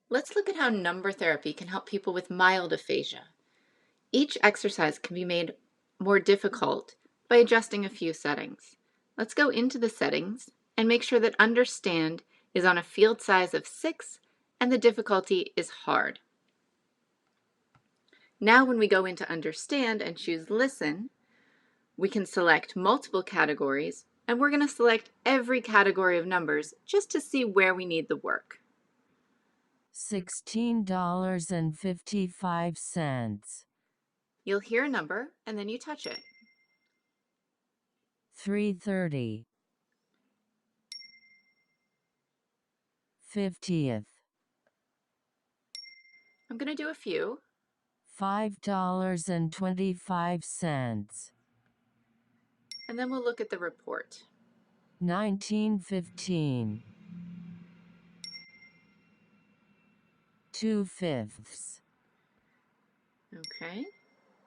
Let's look at how number therapy can help people with mild aphasia. Each exercise can be made more difficult by adjusting a few settings. Let's go into the settings and make sure that Understand is on a field size of 6 and the difficulty is hard. Now when we go into Understand and choose Listen, we can select multiple categories, and we're going to select every category of numbers just to see where we need the work. $16.55. You'll hear a number and then you touch it. 330. 50th. I'm going to do a few. $5.25. And then we'll look at the report. 1915. 2/5. Okay.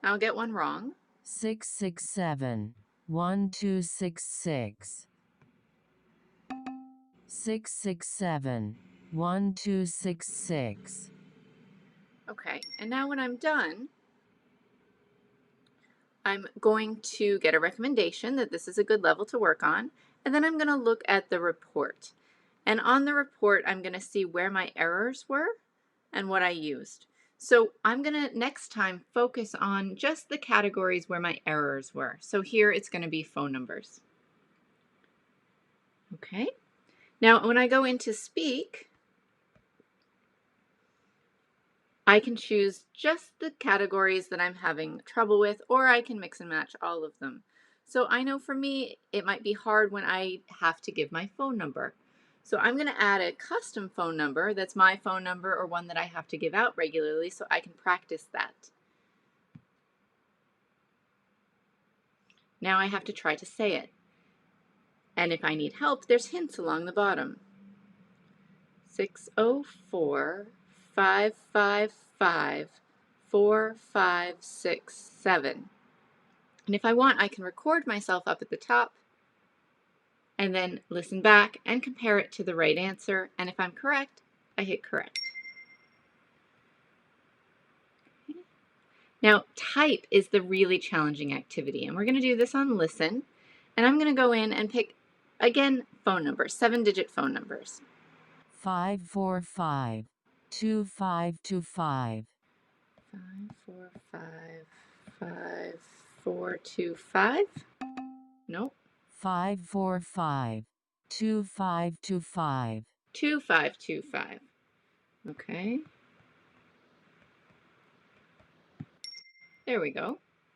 I'll get one wrong. 667. 1266. 667. 1266. Okay. And now when I'm done, I'm going to get a recommendation that this is a good level to work on. And then I'm going to look at the report. And on the report, I'm going to see where my errors were and what I used. So I'm going to next time focus on just the categories where my errors were. So here it's going to be phone numbers. Okay. Now when I go into speak, I can choose just the categories that I'm having trouble with, or I can mix and match all of them. So I know for me, it might be hard when I have to give my phone number. So I'm going to add a custom phone number that's my phone number or one that I have to give out regularly so I can practice that. Now I have to try to say it. And if I need help, there's hints along the bottom. 604-555-4567. And if I want, I can record myself up at the top and then listen back and compare it to the right answer. And if I'm correct, I hit correct. Now, type is the really challenging activity, and we're going to do this on Listen. And I'm going to go in and pick, again, phone numbers, 7-digit phone numbers. 545. 2525. 545-5425. Nope. 545. 2525. 2525. Okay. There we go.